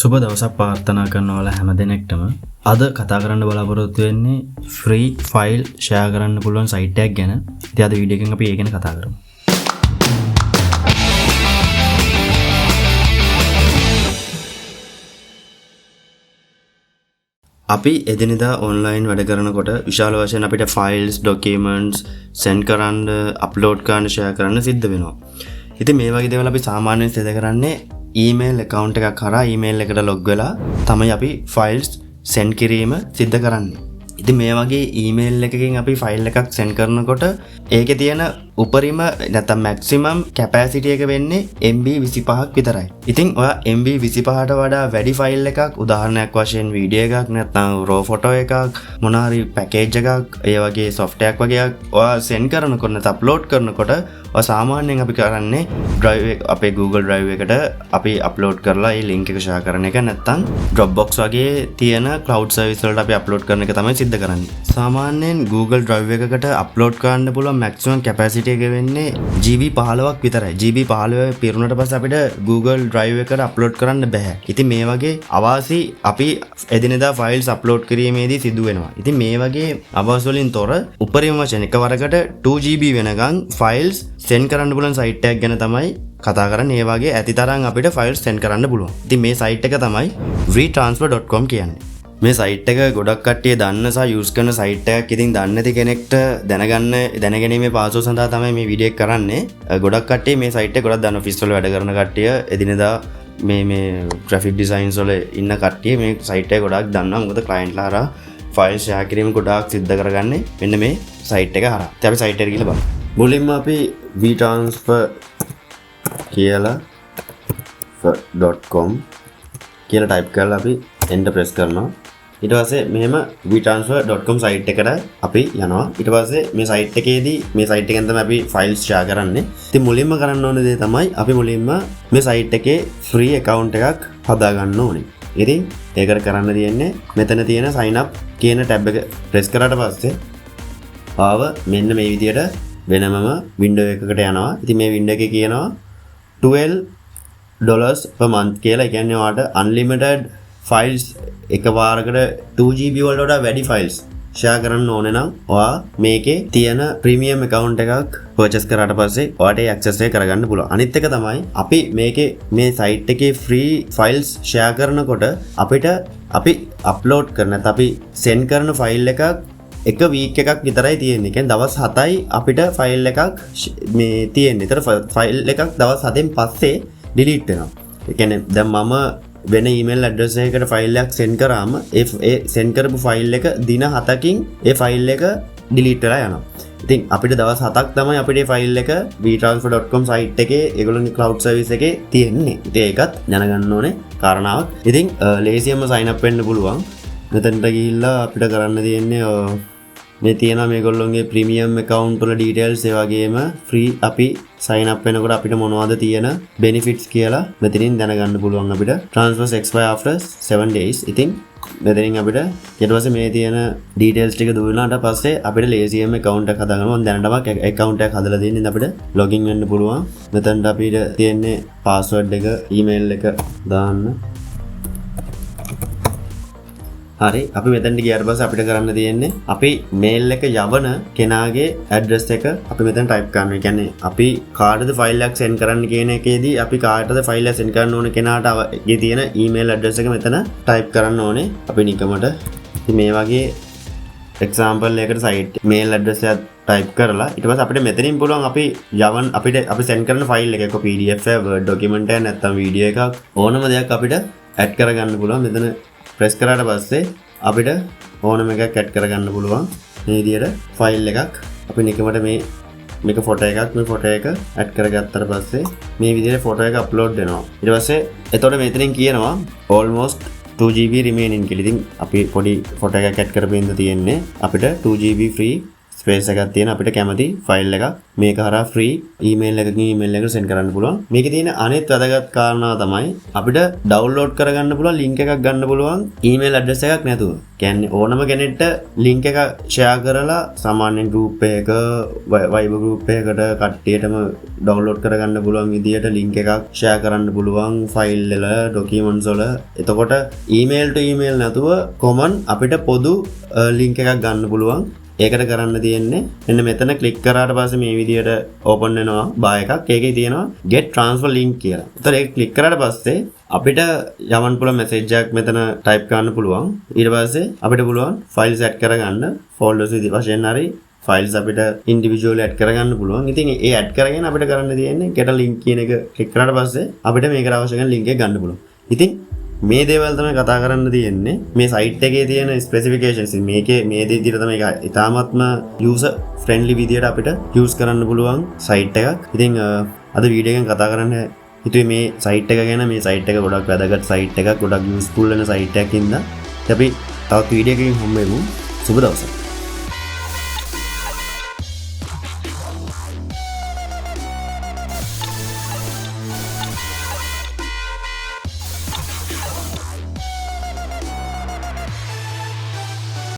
සුබ දවසක් ප්‍රාර්ථනා කරනවා හැම දිනෙකටම. අද කතා කරන්න බලාපොරොත්තු වෙන්නේ ෆ්‍රී ෆයිල් ෂෙයා කරන්න පුළුවන් සයිට් එකක් ගැන. ඉතින් අද වීඩියෝ එකෙන් අපි ඒ ගැන කතා කරමු. අපි එදිනෙදා ඔන්ලයින් වැඩ කරනකොට විශාල වශයෙන් අපිට ෆයිල්ස්, ඩොකියුමන්ට්ස් සෙන්ඩ් කරන්න, අප්ලෝඩ් කරන්න, ෂෙයා කරන්න සිද්ධ වෙනවා. ඉතින් මේ වගේ දේවල් අපි සාමාන්‍යයෙන් සිදු කරන්නේ ඊමේල් account එකක් කරා ඊමේල් එකට log වෙලා තමයි අපි ෆයිල්ස් send කිරීම සිද්ධ කරන්නේ. ඉතින් මේ වගේ ඊමේල් එකකින් අපි ෆයිල් එකක් send කරනකොට ඒකේ තියෙන උපරිම නැත්නම් maximum capacity එක වෙන්නේ MB 25ක් විතරයි. ඉතින් ඔයා MB 25ට වඩා වැඩි ෆයිල් එකක්, උදාහරණයක් වශයෙන් වීඩියෝ එකක් නැත්නම් raw photo එකක්, මොනවාරි package එකක්, ඒ වගේ software එකක් වගේ ඔයා send කරනකොට නැත්නම් upload කරනකොට ඔය සාමාන්‍යයෙන් අපි කරන්නේ drive අපේ Google Drive එකට අපි upload කරලා ඒ link එක share කරන එක, නැත්නම් Dropbox වගේ තියෙන cloud service වලට අපි upload කරන එක තමයි සිද්ධ කරන්නේ. සාමාන්‍යයෙන් Google Drive එකකට upload කරන්න පුළුවන් maximum capacity එක වෙන්නේ GB 15ක් විතරයි. GB 15 පිරුණාට පස්සේ අපිට Google Drive එකට upload කරන්න බෑ. ඉතින් මේ වගේ අවාසි අපි එදිනෙදා files upload කිරීමේදී සිදු වෙනවා. ඉතින් මේ වගේ අවාසි වලින් තොර උපරිම වශයෙන් එකවරකට 2GB වෙනකන් files send කරන්න පුළුවන් site එකක් ගැන තමයි කතා කරන්නේ. ඒ වගේ ඇතිතරම් අපිට files send කරන්න පුළුවන්. ඉතින් මේ site එක තමයි retransfer.com කියන්නේ. මේ සයිට් එක ගොඩක් කට්ටිය දන්න සහ යූස් කරන සයිට් එකක්. ඉතින් දන්නේ නැති කෙනෙක්ට දැනගැනීමේ පාසුව සඳහා තමයි මේ වීඩියෝ එක කරන්නේ. ගොඩක් කට්ටිය මේ සයිට් එක ගොඩක් දන්න ඔෆිස් වල වැඩ කරන කට්ටිය, එදිනෙදා මේ graphic designs වල ඉන්න කට්ටිය මේ සයිට් එක ගොඩක් දන්නවා. මොකද clientලා හරහා ෆයිල් ෂෙයා කිරීම ගොඩාක් සිද්ධ කරගන්නේ මෙන්න මේ සයිට් එක හරහා. ඉතින් අපි සයිට් එකට ගිහලා බලමු. මුලින්ම අපි vtransfer කියලා .com කියලා type කරලා අපි enter press කරනවා. ඊට පස්සේ මෙහෙම vtransfer.com site එකට අපි යනවා. ඊට පස්සේ මේ site එකේදී මේ site එකෙන් තමයි අපි files share කරන්නේ. ඉතින් මුලින්ම කරන්න ඕන දේ තමයි අපි මුලින්ම මේ site එකේ free account එකක් හදා ගන්න ඕනේ. ඉතින් ඒකට කරන්න තියෙන්නේ මෙතන තියෙන sign up කියන tab එක press කරාට පස්සේ ආව මෙන්න මේ විදියට වෙනමම window එකකට යනවා. ඉතින් මේ window එකේ කියනවා $12 per month කියලා. ඒ කියන්නේ ඔයාලට unlimited files එකපාරකට 2GB වලට වඩා වැඩි files share කරන්න ඕනේ නම් ඔයා මේකේ තියෙන premium account එකක් purchase කරාට පස්සේ ඔයාට ඒ access එක කරගන්න පුළුවන්. අනිත් එක තමයි අපි මේකේ මේ site එකේ free files share කරනකොට අපිට අපි upload කරන නැත්නම් අපි send කරන file එකක් එක week එකක් විතරයි තියෙන්නේ. කියන්නේ දවස් 7යි අපිට file එකක් මේ තියෙන්නේ. ඒතර file එකක් දවස් 7න් පස්සේ delete වෙනවා. ඒ කියන්නේ දැන් මම වෙන email address එකකට file එකක් send කරාම ඒ send කරපු file එක දින 7කින් ඒ file එක delete වෙලා යනවා. ඉතින් අපිට දවස් 7ක් තමයි අපිට මේ file එක vtransfer.com site එකේ ඒගොල්ලෝගේ cloud service එකේ තියෙන්නේ. ඉතින් ඒකත් දැනගන්න ඕනේ කාරණාවක්. ඉතින් ලේසියෙන්ම sign up වෙන්න පුළුවන්. මෙතනට ගිහිල්ලා අපිට කරන්න තියෙන්නේ මේ තියෙනවා මේගොල්ලෝගේ ප්‍රීමියම් account වල details, ඒ වගේම free අපි sign up වෙනකොට අපිට මොනවද තියෙන benefits කියලා මෙතනින් දැනගන්න පුළුවන් අපිට. transfers expire after 7 days. ඉතින් මෙතනින් අපිට ඊට පස්සේ මේ තියෙන details ටික දුන්නාට පස්සේ අපිට ලේසියෙන්ම account එකක් හදාගන්න. මම දැනටම account එකක් හදලා තියෙනවා. ඉතින් අපිට login වෙන්න පුළුවන්. මෙතනට අපිට තියෙන්නේ password එක, email එක දාන්න. හරි, අපි මෙතනට ගියාට පස්සේ අපිට කරන්න තියෙන්නේ අපි මේල් එක යවන කෙනාගේ ඇඩ්‍රස් එක අපි මෙතන ටයිප් කරනවා. ඒ කියන්නේ අපි කාටද ෆයිල් එකක් සෙන්ඩ් කරන්න කියන එකේදී අපි කාටද ෆයිල් එක සෙන්ඩ් කරන්න ඕන කෙනාට ගේ තියෙන ඊමේල් ඇඩ්‍රස් එක මෙතන ටයිප් කරන්න ඕනේ. අපි නිකමට ඉතින් මේ වගේ එක්සැම්පල් එකකට සයිට් මේල් ඇඩ්‍රස් එක ටයිප් කරලා ඊට පස්සේ අපිට මෙතනින් පුළුවන් අපි අපි සෙන්ඩ් කරන ෆයිල් එක PDF එක, Word document එක, නැත්නම් වීඩියෝ එකක් ඕනම දෙයක් අපිට ඇඩ් කරගන්න පුළුවන්. මෙතන ප්‍රෙස් කරාට පස්සේ අපිට ඕනම එකක් ඇඩ් කරගන්න පුළුවන්. මේ විදියට ෆයිල් එකක් අපි නිකමට මේක ෆොටෝ එකක්, මේ ෆොටෝ එක ඇඩ් කරගත්තාට පස්සේ මේ විදියට ෆොටෝ එක අප්ලෝඩ් වෙනවා. ඊට පස්සේ එතකොට මෙතනින් කියනවා almost 2GB remaining කියලා. ඉතින් අපි පොඩි ෆොටෝ එකක් ඇඩ් කරපෙන්න තියෙන්නේ අපිට 2GB free ස්පේස් එකක් තියෙන අපිට කැමති ෆයිල් එකක් මේක හරහා ෆ්‍රී ඊමේල් එකකින් ඊමේල් එකට සෙන්ඩ් කරන්න පුළුවන්. මේකේ තියෙන අනෙත් වැදගත් කාරණා තමයි අපිට ඩවුන්ලෝඩ් කරගන්න පුළුවන් ලින්ක් එකක් ගන්න පුළුවන් ඊමේල් ඇඩ්‍රස් එකක් නැතුව. කියන්නේ ඕනම කෙනෙක්ට ලින්ක් එක ෂෙයා කරලා සාමාන්‍ය ගෲප් එකක Viber ගෲප් එකකට කට්ටියටම ඩවුන්ලෝඩ් කරගන්න පුළුවන් විදියට ලින්ක් එකක් ෂෙයා කරන්න පුළුවන් ෆයිල් වල ඩොකියුමන්ට්ස් වල. එතකොට ඊමේල් ටු ඊමේල් නැතුව කොමන් අපිට පොදු ලින්ක් එකක් ගන්න පුළුවන්. ඒකට කරන්න තියෙන්නේ මෙන්න මෙතන ක්ලික් කරාට පස්සේ මේ විදියට ඕපන් වෙනවා බා එකක්. ඒකේ තියෙනවා get transfer link කියලා. ඒතර ඒක ක්ලික් කරාට පස්සේ අපිට යවන්න පුළුවන් මැසේජ් එකක් මෙතන ටයිප් කරන්න පුළුවන්. ඊට පස්සේ අපිට පුළුවන් ෆයිල්ස් ඇඩ් කරගන්න ෆෝල්ඩර්ස් වශයෙන් හරි ෆයිල්ස් අපිට ඉන්ඩිවිජුවලි ඇඩ් කරගන්න පුළුවන්. ඉතින් ඒ ඇඩ් කරගෙන අපිට කරන්න තියෙන්නේ get a link කියන එක ක්ලික් කරාට පස්සේ අපිට මේකට අවශ්‍ය කරන link එක ගන්න පුළුවන්. ඉතින් මේ දේවල් තමයි කතා කරන්න තියෙන්නේ. මේ සයිට් එකේ තියෙන ස්පෙસિෆිකේෂන්ස් මේකේ මේ විදිහට තමයි ඒක ඉතාමත්ම යූසර් ෆ්‍රෙන්ඩ්ලි විදිහට අපිට යූස් කරන්න පුළුවන් සයිට් එකක්. ඉතින් අද වීඩියෝ එකෙන් කතා කරන්න හිතුවේ මේ සයිට් එක ගැන. මේ සයිට් එක ගොඩක් වැදගත් සයිට් එකක්, ගොඩක් යූස්ෆුල් වෙන සයිට් එකක් ඉඳලා අපි තවත් වීඩියෝ එකකින් හම්බෙමු. සුබ දවසක්.